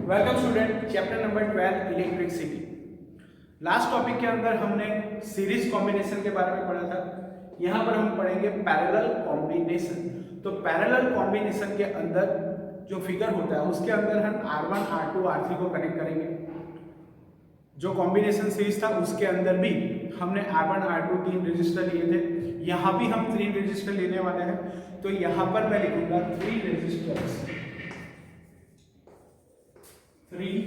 Welcome student, chapter number 12 electricity. Last topic के अंदर हमने सीरीज कॉम्बिनेशन के बारे में पढ़ा था। यहाँ पर हम पढ़ेंगे पैरेलल कॉम्बिनेशन। तो पैरेलल कॉम्बिनेशन के अंदर जो फिगर होता है उसके अंदर हम R1, R2, R3 को कनेक्ट करेंगे। जो कॉम्बिनेशन सीरीज था उसके अंदर भी हमने R1, R2 तीन रजिस्टर लिए थे। यहाँ भी हम 3 रजिस्टर लेने वाले हैं। तो यहाँ पर मैं लिखूंगा 3 registers, 3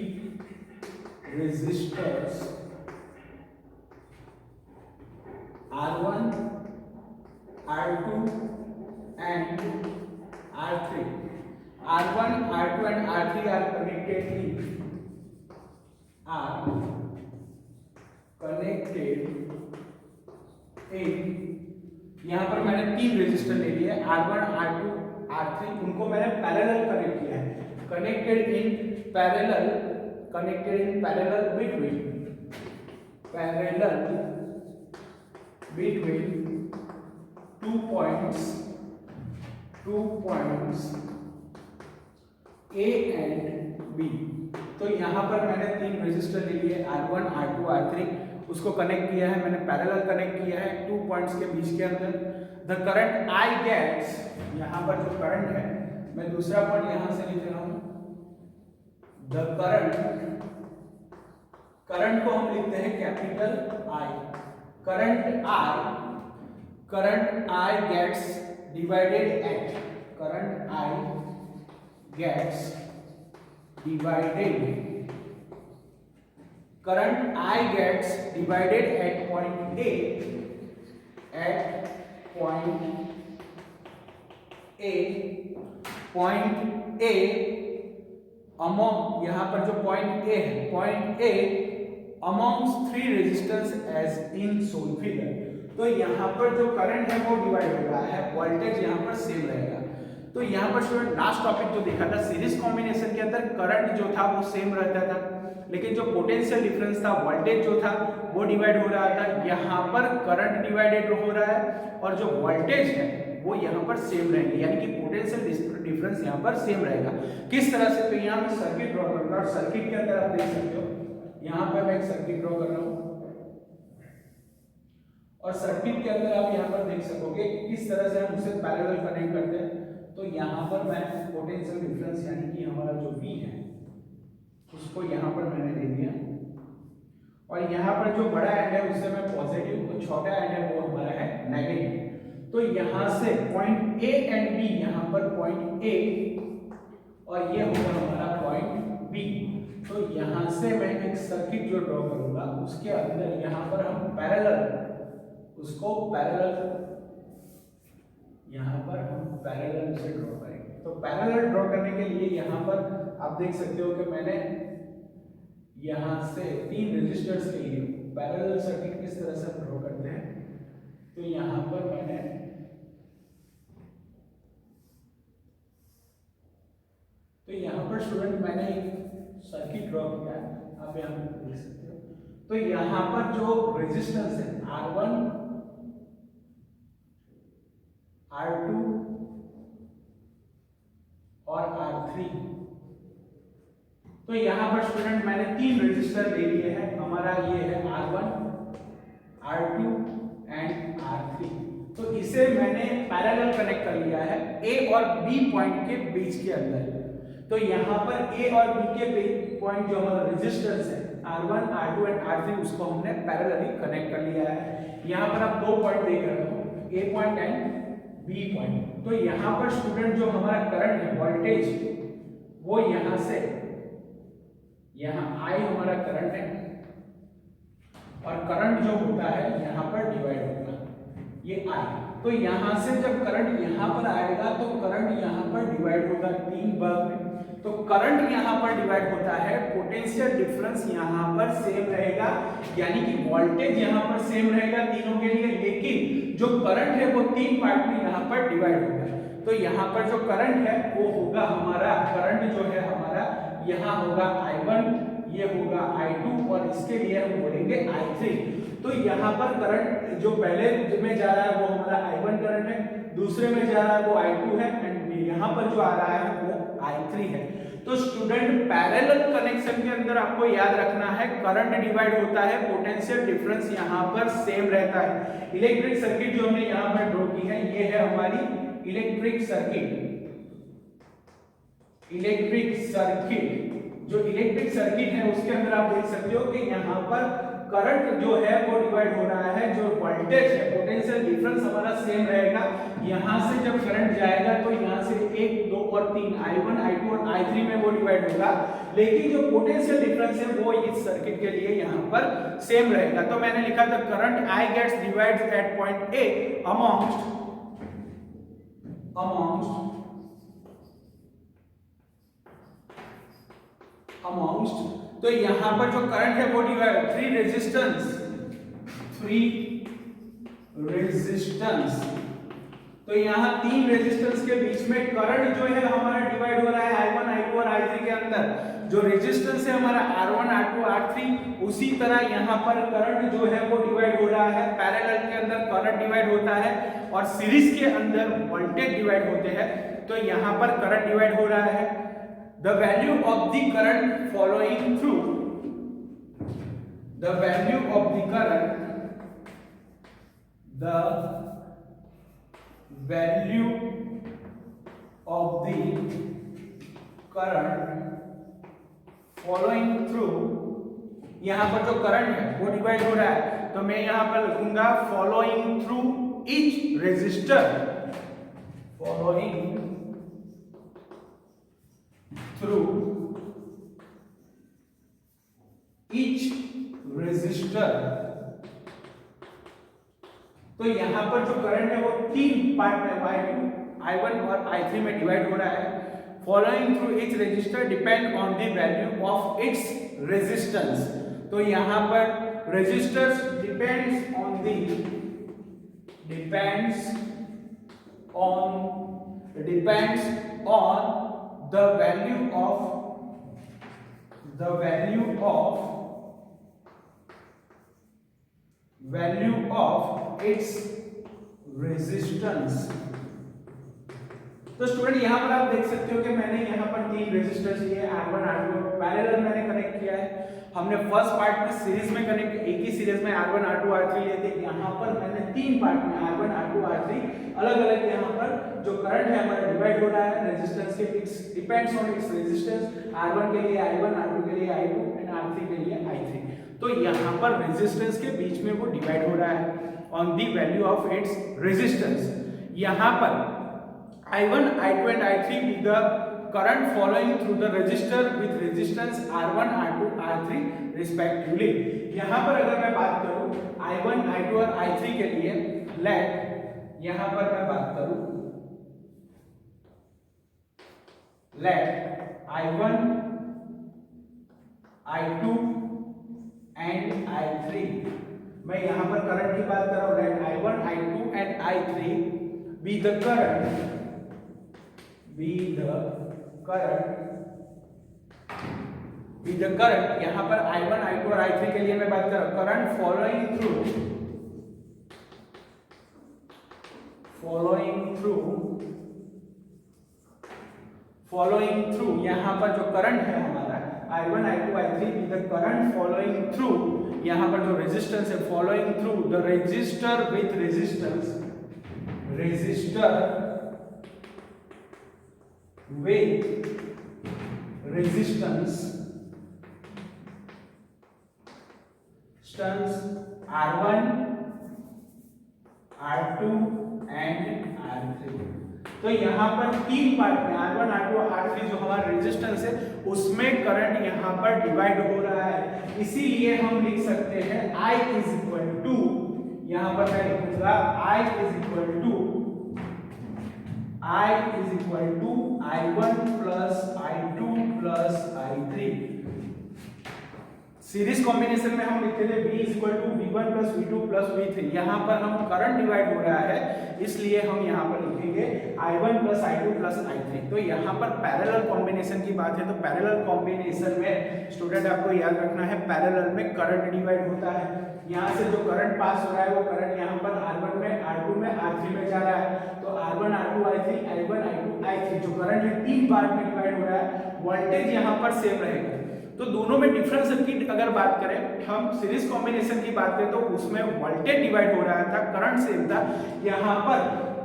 resistors R1, R2 and R3. R1, R2 and R3 are connected in यहाँ पर मैंने 3 रजिस्टर ले लिए R1, R2, R3, उनको मैंने पैरेलल कनेक्ट किया है। connected in parallel between 2 points A and B। तो यहाँ पर मैंने 3 रजिस्टर ले लिए R1, R2, R3, उसको कनेक्ट किया है, मैंने पैरेलल कनेक्ट किया है 2 पॉइंट्स के बीच के अंदर। द करंट I gets, यहाँ पर जो करंट है, मैं दूसरा पॉइंट यहाँ से लिख रहा हूँ। द करंट को हम लिखते हैं capital I। Current I gets divided at point A among, यहाँ पर जो पॉइंट A है, point A amongst 3 resistors as in shown figure। तो यहाँ पर जो करंट है वो डिवाइड हो रहा है, वोल्टेज यहाँ पर सेम रहेगा। तो यहाँ पर स्टूडेंट लास्ट टॉपिक जो देखा था सीरीज कॉम्बिनेशन के अंदर करंट जो था वो सेम रहता था, लेकिन जो पोटेंशियल डिफरेंस था, वोल्टेज जो था वो डिवाइड हो रहा था। यहाँ पर करंट डिवाइडेड हो रहा है और जो वोल्टेज है वो यहाँ पर सेम रहेंगे, यानी कि पोटेंशियल डिफरेंस यहाँ पर सेम रहेगा। किस तरह से? तो यहाँ मैं सर्किट ड्रॉ करूंगा और सर्किट के अंदर आप देख सकते हो, यहाँ पर मैं एक सर्किट ड्रॉ कर रहा हूँ और सर्किट के अंदर आप यहाँ पर देख सकोगे किस तरह से हम उसे पैरेलल कनेक्ट करते हैं। तो यहाँ पर मैं पोटेंशियल डिफरेंस यानी कि हमारा जो V है उसको यहाँ पर मैंने दे दिया और यहाँ पर जो बड़ा एंड है उससे मैं पॉजिटिव, तो छोटा एंड है वो हमारा है नेगेटिव। तो यहाँ से पॉइंट A एंड B, यहाँ पर पॉइंट A और ये होगा हमारा पॉइंट B। तो यहाँ से मैं एक सर्किट जो ड्रॉ करूंगा उसके अंदर यहाँ पर हम उसको पैरेलल यहाँ पर हम पैरेलल से ड्रॉ करेंगे। तो पैरेलल ड्रॉ करने के लिए यहाँ पर आप देख सकते हो कि मैंने यहाँ से 3 रजिस्टर्स के लिए पैरेलल सर्किट किस तरह से ड्रॉ करते हैं। तो यहाँ पर मैंने स्टूडेंट मैंने एक सर्किट ड्रॉ किया है, आप यहाँ पर देख सकते हो। तो यहाँ पर जो रेजिस्टेंस है R1, R2 और R3, तो यहाँ पर स्टूडेंट मैंने 3 रजिस्टर ले लिए हैं। हमारा ये है R1, R2 एंड R3। तो इसे मैंने पैरेलल कनेक्ट कर लिया है A और B पॉइंट के बीच के अंदर। तो यहाँ पर A और B के पॉइंट जो हमारा रेजिस्टेंस है R1, R2 एंड R3 उसको हमने पैरेलली कनेक्ट कर लिया है। यहाँ पर आप 2 पॉइंट देख रहे हो, A point and B point. तो यहाँ पर स्टूडेंट जो हमारा करंट है, वोल्टेज, वो यहाँ से यहाँ I हमारा करंट है और करंट जो होता है यहाँ पर डिवाइड होगा, ये I। तो यहाँ से जब करंट यहाँ पर आएगा तो करंट यहाँ पर डिवाइड होगा 3 भाग में। तो करंट यहाँ पर डिवाइड होता है, पोटेंशियल डिफरेंस यहाँ पर सेम रहेगा, यानी कि वोल्टेज यहाँ पर सेम रहेगा तीनों के लिए, लेकिन जो करंट है वो 3 पार्ट में यहाँ पर डिवाइड होगा। तो यहाँ पर जो करंट है वो होगा हमारा, करंट जो है हमारा यहाँ होगा I1, ये होगा I2 और इसके लिए हम बोलेंगे I3। तो यहाँ पर करंट जो पहले में जा रहा है वो हमारा I1 करंट है, दूसरे में जा रहा है वो I2 है एंड यहाँ पर जो आ रहा है वो I3 है। तो स्टूडेंट पैरेलल कनेक्शन के अंदर आपको याद रखना है करंट डिवाइड होता है, पोटेंशियल डिफरेंस यहाँ पर सेम रहता है। इलेक्ट्रिक सर्किट जो हमने यहाँ पर ड्रॉ की है ये है हमारी इलेक्ट्रिक सर्किट। इलेक्ट्रिक सर्किट जो इलेक्ट्रिक सर्किट है उसके अंदर आप देख सकते हो कि यहाँ पर करंट जो है वो डिवाइड हो रहा है, जो वोल्टेज है पोटेंशियल डिफरेंस हमारा सेम रहेगा। यहाँ से जब करंट जाएगा तो यहाँ से 1, 2 और 3 I1, I2 और I3 में वो डिवाइड होगा, लेकिन जो पोटेंशियल डिफरेंस है वो इस सर्किट के लिए यहाँ पर सेम रहेगा। तो मैंने लिखा था current I gets divided at point A amongst तो यहां पर जो करंट है वो डिवाइड 3 रेजिस्टेंस, तो यहाँ 3 रेजिस्टेंस के बीच में करंट जो है हमारा डिवाइड हो रहा है I1, I2 और I3 के अंदर। जो रेजिस्टेंस है हमारा R1, R2, R3, उसी तरह यहाँ पर करंट जो है वो डिवाइड हो रहा है। पैरेलल के अंदर करंट डिवाइड होता है और सीरीज के अंदर वोल्टेज डिवाइड होते हैं। तो यहाँ पर करंट डिवाइड हो रहा है। The value of the current following through, the value of the current, the value of the current following through, यहाँ पर जो करंट है वो डिवाइड हो रहा है, तो मैं यहाँ पर लिखूंगा following through each resistor, following through each resistor। तो यहां पर जो करंट है वो 3 पार्ट में Y2, I1 और I3 में डिवाइड हो रहा है। Following through each resistor depend on the value of its resistance। तो यहां पर resistors depends on the value of its resistance। तो स्टूडेंट यहाँ पर आप देख सकते हो कि मैंने यहाँ पर 3 रेजिस्टर्स लिए R1, R2 पैरेलल मैंने कनेक्ट किया है। हमने फर्स्ट पार्ट में सीरीज में कनेक्ट, एक ही सीरीज में R1, R2, R3 लिए थे। यहाँ पर मैंने 3 पार्ट में R1, R2, R3 अलग-अलग यहाँ पर जो करंट है हमारा डिवाइड हो रहा है रेजिस्टेंस के, it's depends on it's resistance. R1 के लिए I1, R2 के लिए I2 एंड R3 के लिए I3। तो यहाँ पर रेजिस्टेंस के बीच में वो डिवाइड हो रहा है on the value of its resistance. यहाँ पर I1, I2 and I3 be the current following through the resistor with resistance R1, R2, R3 respectively। यहाँ पर अगर मैं बात करूँ I1, I2 और I3 के लिए, let यहाँ पर मैं बात करूँ let I1, I2 and I3, मैं यहाँ पर करंट की बात कर रहा हूँ। let I1, I2 and I3 be the current यहाँ पर I1, I2 और I3 के लिए मैं बात कर रहा हूँ करंट फॉलोइंग थ्रू यहाँ पर जो करंट है हमारा I1, I2, I3 be the current following through, यहाँ पर जो रेजिस्टेंस है following through the resistor with resistance, resistor with resistance R1, R2 and R3। तो यहाँ पर 3 पार्ट में R1, R2 और R3 जो हमारा रेजिस्टेंस है उसमें करंट यहाँ पर डिवाइड हो रहा है। इसीलिए हम लिख सकते हैं I इज इक्वल टू, यहाँ पर मैं लिखूंगा I is equal to I1 plus I2 plus I3। Series combination में हम लिखते थे V is equal to V1 plus V2 plus V3। यहाँ पर हम करंट डिवाइड हो रहा है, इसलिए हम यहाँ पर लिखेंगे I1 plus I2 plus I3। तो यहाँ पर पैरेलल कॉम्बिनेशन की बात है, तो पैरेलल कॉम्बिनेशन में स्टूडेंट आपको याद रखना है, पैरेलल में करंट डिवाइड होता है। यहाँ से जो करंट पास हो रहा है वो करंट यहाँ पर R1 में, R2 में, R3 में जा रहा है। तो R1 R2 I3, I1 I2 I3 जो करंट है 3 पार्ट में डिवाइड हो रहा है। वोल्टेज यहाँ पर सेम रहेगा। तो दोनों में डिफरेंस सर्किट अगर बात करें, हम सीरीज कॉम्बिनेशन की बात करें तो उसमें वोल्टेज डिवाइड हो रहा था, करंट सेम था। यहाँ पर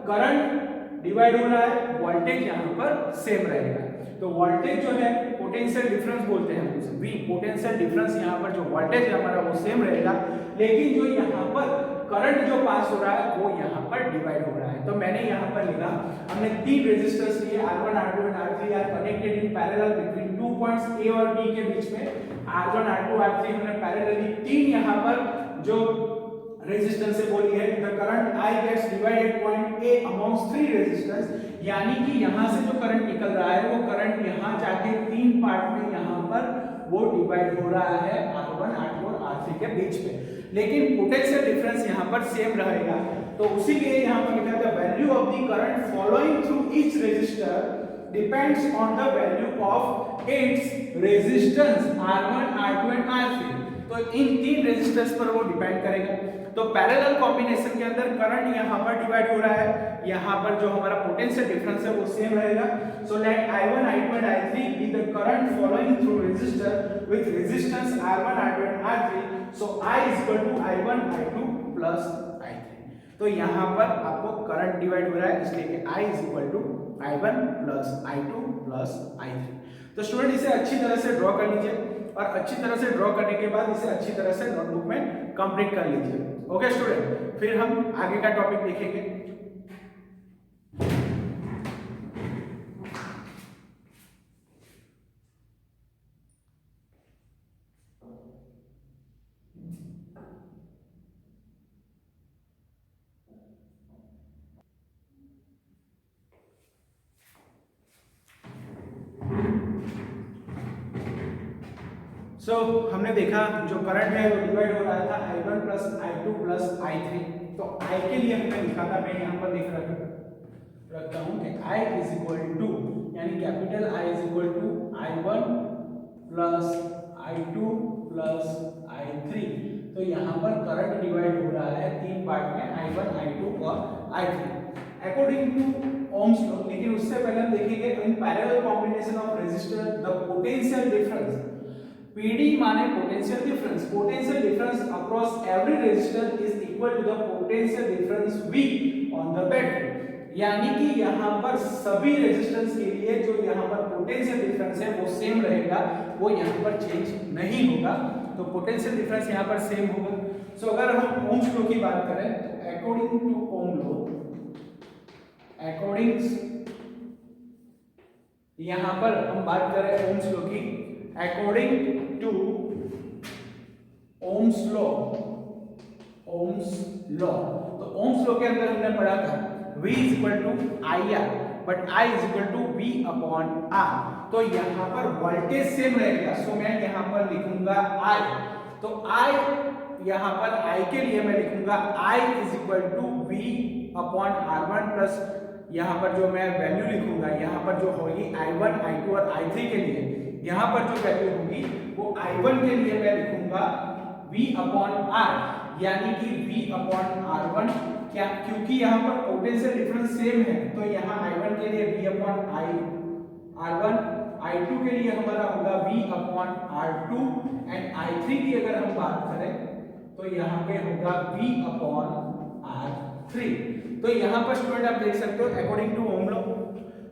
करंट डिवाइड हो रहा है, वोल्टेज यहाँ पर सेम रहेगा। तो वोल्टेज जो है पोटेंशियल डिफरेंस बोलते हैं उसे, V पोटेंशियल डिफरेंस। यहाँ पर जो वोल्टेज हमारा वो सेम रहेगा, लेकिन जो यहाँ पर करंट जो पास हो रहा है वो यहाँ पर डिवाइड हो रहा है। तो मैंने यहाँ पर लिखा, हमने 3 रेजिस्टर्स लिए R1 R2 और R3 are connected in parallel between 2 points A और B के बीच में। R1 R2 R3 हमने पैरेलली 3 यहाँ पर जो रेजिस्टेंस है बोली है, the current I gets divided point A amongst 3 resistance, यानी कि यहाँ से जो करंट निकल रहा है वो करंट यहाँ जाके 3 पार्ट में यहाँ पर वो डिवाइड हो रहा है R1 R2 और R3 के बीच में, लेकिन पोटेंशियल डिफरेंस यहाँ पर सेम रहेगा। तो उसी लिए यहाँ पर लिखा है value of the current flowing through each resistor depends on the value of its resistance R1 R2 and R3। तो इन 3 रेजिस्टर्स पर वो डिपेंड करेगा। तो पैरेलल कॉम्बिनेशन के अंदर करंट यहाँ पर डिवाइड हो रहा है, यहाँ पर जो हमारा पोटेंशियल डिफरेंस है वो सेम रहेगा। So let I1 I2 and I3 be the current flowing through resistor with resistance R1 R2 and R3, so I is equal to I1 I2 plus I3। तो यहाँ पर आपको करंट डिवाइड हो रहा है, इसलिए कि I is equal to I1 plus I2 plus I3। तो स्टूडेंट इसे अच्छी तरह से ड्रॉ कर लीजिए, और अच्छी तरह से ड्रॉ करने के बाद इसे अच्छी तरह से नोटबुक में कंप्लीट कर लीजिए। ओके स्टूडेंट, फिर हम आगे का टॉपिक देखेंगे। हमने देखा जो करंट है वो डिवाइड हो रहा था I1 plus I2 plus I3। तो I के लिए हमने लिखा था, मैं यहाँ पर लिख रखता हूँ कि I इज इक्वल टू, यानी capital I is equal to I1 plus I2 plus I3। तो यहाँ पर करंट डिवाइड हो रहा है 3 पार्ट में, I1 I2 और I3 according to Ohm's law. लेकिन उससे पहले हम देखेंगे in parallel combination of resistor the potential difference. PD माने potential difference, potential difference across every resistor is equal to the potential difference V on the battery. यानी कि यहाँ पर सभी रेजिस्टेंस के लिए जो यहाँ पर पोटेंशियल डिफरेंस है वो सेम रहेगा, वो यहाँ पर चेंज नहीं होगा। तो पोटेंशियल डिफरेंस यहाँ पर सेम होगा। सो अगर हम ओम्स लॉ की बात करें तो according to Ohm law, according यहाँ पर हम बात करें ओम्स लॉ की, according to Ohm's law, Ohm's law, तो ओम्स लॉ के अंदर हमने पढ़ा था V is equal to IR, but I is equal to V upon R। तो यहाँ पर वोल्टेज सेम रहेगा, सो मैं यहाँ पर लिखूंगा I। तो I यहाँ पर I के लिए मैं लिखूंगा I is equal to V upon R1 plus यहाँ पर जो मैं वैल्यू लिखूंगा, यहाँ पर जो होगी I1 I2 और I3 के लिए, यहाँ पर जो वैल्यू होगी वो I1 के लिए मैं लिखूंगा V अपॉन R, यानी कि V अपॉन R1। क्या, क्योंकि यहाँ पर पोटेंशियल डिफरेंस सेम है, तो यहाँ I1 के लिए V अपॉन R1, I2 के लिए हमारा होगा V upon R2 and I3 की अगर हम बात करें तो यहाँ पे होगा V अपॉन R3। तो यहाँ पर स्टूडेंट आप देख सकते हो अकॉर्डिंग टू ओम लॉ,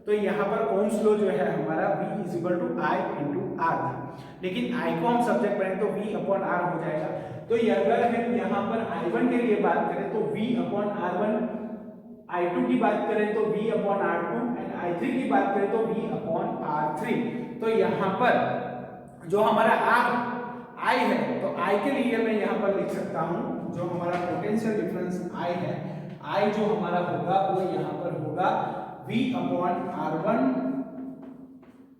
तो यहाँ पर ओम्स लॉ जो है हमारा V is equal to I into R, लेकिन I को हम सब्जेक्ट बनाएं तो V अपॉन R हो जाएगा। तो अगर हम यहाँ पर I1 के लिए बात करें तो V अपॉन R1, I2 की बात करें तो V upon R2 and I3 की बात करें तो V अपॉन R3। तो यहाँ पर जो हमारा I है, तो I के लिए मैं यहाँ पर लिख सकता हूँ जो हमारा पोटेंशियल डिफरेंस I है, I जो हमारा होगा वो यहाँ पर होगा V अपॉन R1,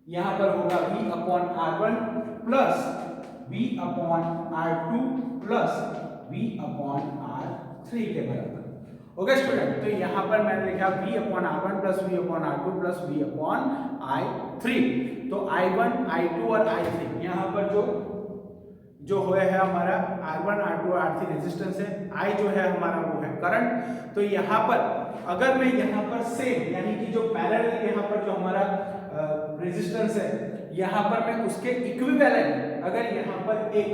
यहाँ पर होगा V upon R1 plus V upon R2 plus V upon R3 के बराबर। ओके स्टूडेंट, तो यहाँ पर मैंने लिखा V upon R1 plus V upon R2 plus V upon I3। तो I1, I2 और I3 यहाँ पर जो है हमारा R1, R2 और R3 रेजिस्टेंस है, I जो है हमारा वो है करंट। तो यहाँ पर अगर मैं यहाँ पर सेम यानी कि जो पैरेलल यहाँ पर जो हमारा रेजिस्टेंस है, यहाँ पर मैं उसके इक्विवेलेंट, अगर यहाँ पर एक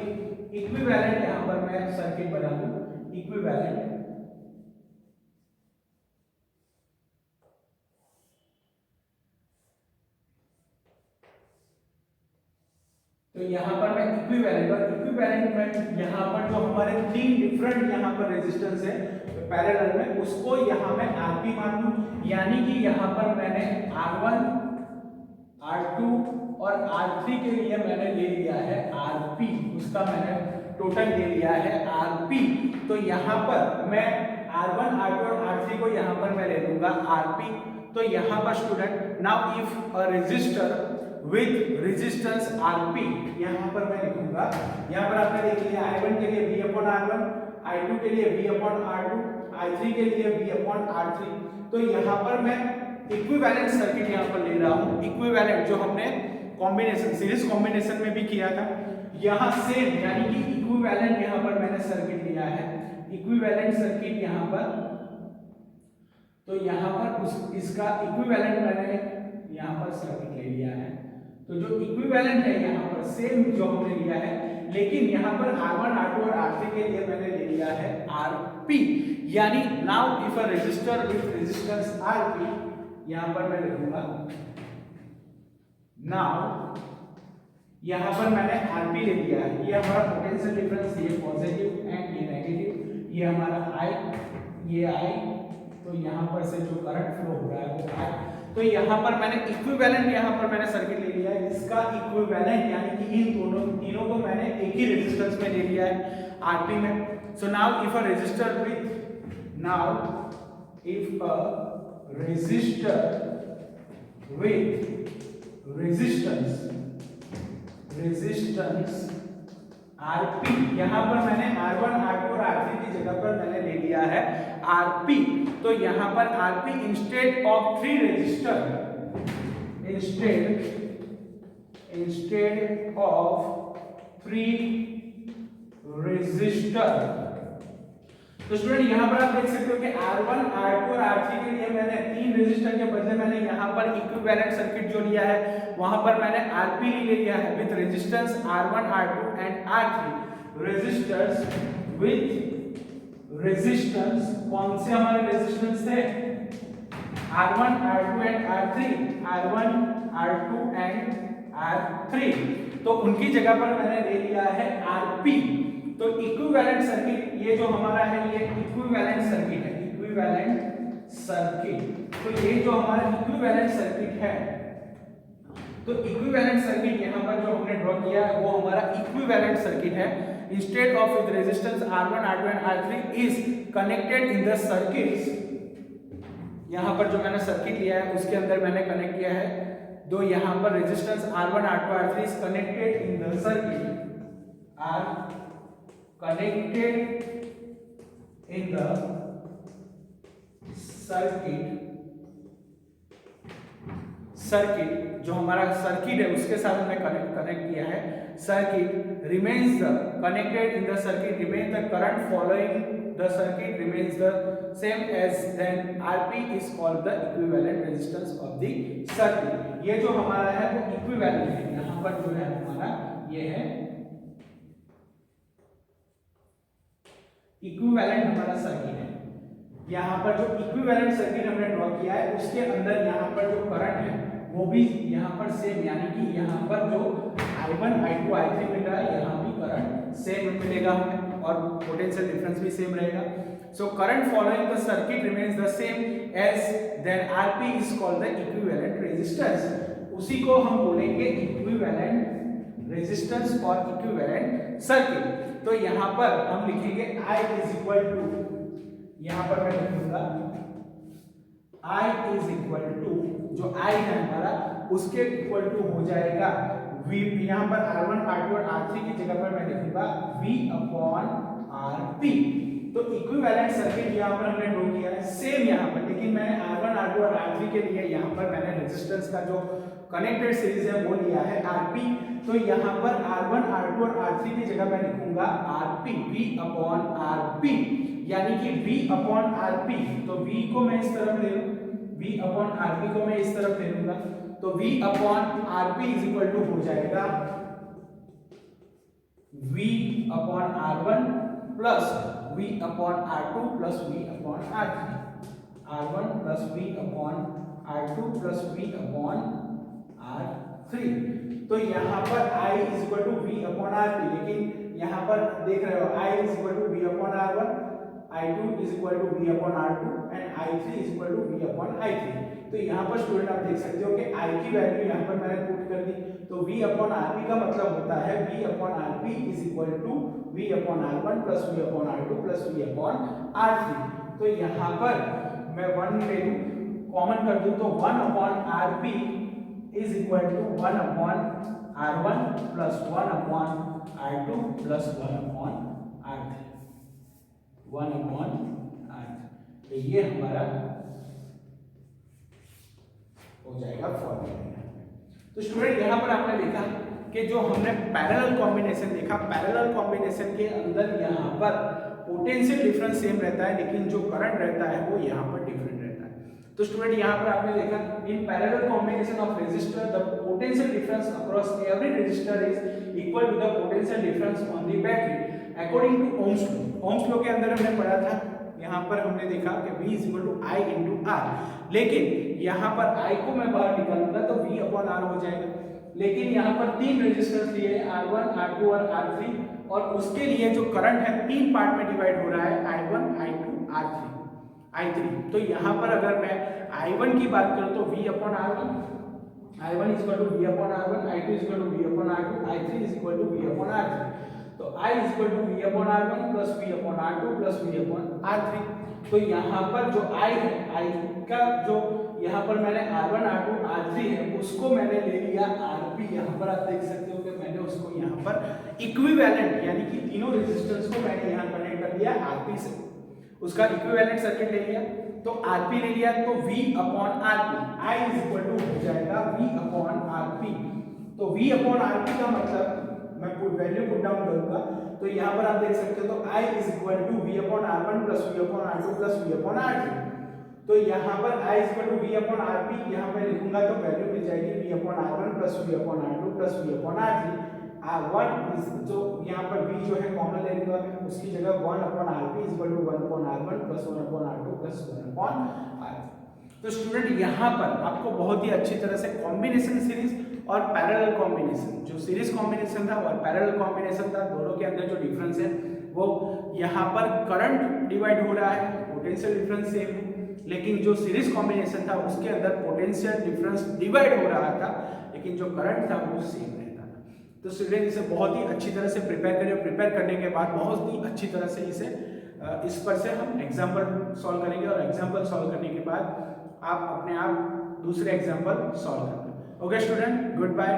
इक्विवेलेंट यहाँ पर मैं सर्किट बना दूं, इक्विवेलेंट, तो यहाँ पर मैं इक्विवेलेंट, और इक्विवेलेंट में यहाँ पर जो हमारे तीन डिफरेंट यहाँ पर रेजिस्टेंस है पैरेलल में, उसको यहाँ मैं आरपी मान लूं, यानी कि यहाँ पर मैंने R1, R2 और R3 के लिए मैंने ले लिया है आरपी, उसका मैंने टोटल ले लिया है आरपी। तो यहाँ पर मैं R1, R2 और R3 को यहाँ पर मैं ले लूंगा आरपी। तो यहाँ पर student, now if a resistor with resistance Rp, यहाँ पर मैं लिखूंगा, यहाँ पर आपने देख लिया I1 के लिए V अपॉन R1, I2 के लिए V अपॉन R2, I3 के लिए V अपॉन R3। तो यहाँ पर मैं इक्विवेलेंट सर्किट यहाँ पर ले रहा हूँ, इक्विवेलेंट जो हमने कॉम्बिनेशन सीरीज कॉम्बिनेशन में भी किया था, यहाँ सेम यानी कि इक्विवेलेंट यहाँ पर मैंने सर्किट लिया है, इक्विवेलेंट सर्किट यहाँ पर। तो यहाँ पर इसका इक्विवेलेंट मैंने यहाँ पर सर्किट ले लिया है। तो जो इक्विवेलेंट है यहाँ पर सेम जो हमने लिया है, लेकिन यहाँ पर R1, R2 और R3 के लिए मैंने ले लिया है Rp, यानी now if a resistor with resistance Rp, यहाँ पर मैं लिखूंगा, नाउ यहाँ पर मैंने Rp ले लिया है, ये हमारा पोटेंशियल डिफरेंस, ये पॉजिटिव एंड ये नेगेटिव, ये हमारा I, ये I, तो यहाँ पर से जो करंट फ्लो हो रहा है वो I। तो यहाँ पर मैंने इक्विवेलेंट यहाँ पर मैंने सर्किट ले लिया है, इसका इक्विवेलेंट यानी कि इन तीनों को मैंने एक ही रेजिस्टेंस में ले लिया है आरपी में। So now if a resistor with resistance Rp, यहाँ पर मैंने R1, R2 और R3 की जगह पर मैंने ले लिया है Rp। तो यहाँ पर Rp instead of three resistor, instead of three resistor. तो स्टूडेंट यहाँ पर आप देख सकते हो कि R1, R2 और R3 के लिए मैंने तीन रेजिस्टर के बदले मैंने यहाँ पर इक्विवेलेंट सर्किट जो लिया है, वहां पर मैंने Rp ले लिया है with resistance R1, R2 and R3। Resistors with resistance, कौन से हमारे रेजिस्टेंस थे? R1, R2 and R3, R1, R2 and R3। तो उनकी जगह पर मैंने ले लिया है Rp। तो इक्विवेलेंट सर्किट, ये जो हमारा है ये इक्विवेलेंट सर्किट है, इक्विवेलेंट सर्किट। तो ये जो हमारा इक्विवेलेंट सर्किट है, तो इक्विवेलेंट सर्किट यहाँ पर जो हमने ड्रॉ किया है वो हमारा इक्विवेलेंट सर्किट है। Instead of with resistance R1, R2 and R3 is connected in the circuits, यहाँ पर जो मैंने सर्किट लिया है उसके अंदर मैंने कनेक्ट किया है, दो यहाँ पर resistance R1, R2, R3 is connected in the circuit, are connected in the circuit जो हमारा सर्किट है उसके साथ हमने कनेक्ट किया है। Circuit remains the connected in the circuit, remains the current following the circuit remains the same as then Rp is called the equivalent resistance of the circuit। ये जो हमारा है वो इक्विवेलेंट है, यहाँ पर जो है हमारा ये है इक्विवेलेंट हमारा सर्किट है। यहाँ पर जो इक्विवेलेंट सर्किट हमने ड्रॉ किया है उसके अंदर यहाँ पर जो करंट है वो भी यहाँ पर सेम, यानी कि यहाँ पर जो I1, I2, I3 मिल रहा है यहाँ भी करंट सेम मिलेगा हमें और पोटेंशियल डिफरेंस भी सेम रहेगा। So current following the circuit remains the same as then Rp is called the equivalent resistance. उसी को हम बोलेंगे इक्विवेलेंट रेजिस्टेंस और इक्विवेलेंट सर्किट। तो यहाँ पर हम लिखेंगे I इज इक्वल टू, यहाँ पर मैं लिखूंगा I इज इक्वल टू, जो I है हमारा उसके इक्वल टू हो जाएगा V, यहाँ पर R1 R2 और R3 की जगह पर मैं लिखूंगा V अपॉन RP। तो इक्विवेलेंट सर्किट यहाँ पर हमने ड्रॉ किया है सेम यहाँ पर, लेकिन मैंने R1 R2 और R3 के लिए यहाँ पर मैंने रेजिस्टेंस का जो कनेक्टेड सीरीज है वो लिया है RP। तो यहाँ पर R1 R2 और R3 की जगह मैं लिखूंगा RP, V अपॉन RP, यानी कि V अपॉन RP। तो V को मैं इस तरफ ले लूं, V अपॉन RP को मैं इस तरफ ले लूंगा, तो V upon RP is equal to हो जाएगा V upon R1 plus V upon R2 plus V upon R3, R1 plus V upon R2 plus V upon R3। तो यहाँ पर I is equal to V upon RP, लेकिन यहाँ पर देख रहे हो I is equal to V upon R1, I2 is equal to V upon R2 and I3 is equal to V upon I3। तो यहाँ पर स्टूडेंट आप देख सकते हो कि I की वैल्यू यहाँ पर मैंने पुट कर दी, तो V upon RP का मतलब होता है V upon RP is equal to V upon R1 plus V upon R2 plus V upon R3। तो यहाँ पर मैं 1 ले लूँ, कॉमन कर दूँ, तो 1 upon RP is equal to 1 upon R1 plus 1 upon R2 plus 1 upon R3, 1 upon R। तो ये हमारा हो जाएगा फॉर्मूला। तो स्टूडेंट यहाँ पर आपने देखा कि जो हमने पैरेलल कॉम्बिनेशन देखा, पैरेलल कॉम्बिनेशन के अंदर यहाँ पर पोटेंशियल डिफरेंस सेम रहता है, लेकिन जो करंट रहता है वो यहाँ पर डिफरेंट रहता है। तो स्टूडेंट यहाँ पर आपने देखा in parallel combination of resistor the potential difference across every resistor is equal to the potential difference on the battery according to Ohm's law. Ohm's law के अंदर हमने पढ़ा था, यहाँ पर हमने देखा कि V is equal to I into R, लेकिन यहाँ पर I को मैं बाहर निकालूंगा तो V अपॉन R हो जाएगा। लेकिन यहाँ पर तीन रेजिस्टेंस लिए हैं R1 R2 और R3, और उसके लिए जो करंट है तीन पार्ट में डिवाइड हो रहा है I1 I2 I3। तो यहाँ पर अगर मैं I1 की बात करूँ तो V upon R1, I1 is equal to V upon R1, I2 is equal to V upon R2, I3 is equal to V upon R3। तो I is equal to V upon R1 plus V upon R2 plus V upon R3। तो यहाँ पर जो I है, I का जो यहाँ पर मैंने R1 R2 R3 है उसको मैंने ले लिया RP। यहाँ पर आप देख सकते हो कि मैंने उसको यहाँ पर इक्विवेलेंट यानी कि तीनों रेजिस्टेंस को मैंने यहाँ कनेक्ट कर दिया RP से, उसका इक्विवेलेंट सर्किट ले लिया, तो RP ले लिया, तो V upon RP I is equal to हो जाएगा V अपॉन RP। तो V अपॉन RP का मतलब मैं वैल्यू पुट डाउन करूंगा, तो यहाँ पर आप देख सकते हो तो I is equal to V upon R1 plus V upon R2 plus V upon R3। तो यहाँ पर I is equal to V upon RP यहाँ पे लिखूंगा तो वैल्यू मिल जाएगी V upon R1 plus V upon R2 plus V upon R3। R1 जो यहाँ पर V जो है कॉमन ले लूंगा मैं, उसकी जगह 1 upon RP is equal to 1 upon R1 plus 1 upon R2 plus 1 upon R3। तो स्टूडेंट यहाँ पर आपको बहुत ही अच्छी तरह से कॉम्बिनेशन सीरीज और पैरेलल कॉम्बिनेशन, जो सीरीज कॉम्बिनेशन था और पैरेलल कॉम्बिनेशन था, दोनों के अंदर जो डिफरेंस है वो यहाँ पर करंट डिवाइड हो रहा है, पोटेंशियल डिफरेंस सेम है, लेकिन जो सीरीज कॉम्बिनेशन था उसके अंदर पोटेंशियल डिफरेंस डिवाइड हो रहा था, लेकिन जो करंट था वो सेम रहता था। तो स्टूडेंट इसे बहुत ही अच्छी तरह से प्रिपेयर करें, प्रिपेयर करने के बाद बहुत ही अच्छी तरह से इस पर से हम एग्जाम्पल सॉल्व करेंगे, और एग्जाम्पल सॉल्व करने के बाद आप अपने आप दूसरे एग्जाम्पल सॉल्व करेंगे। Okay student, good bye.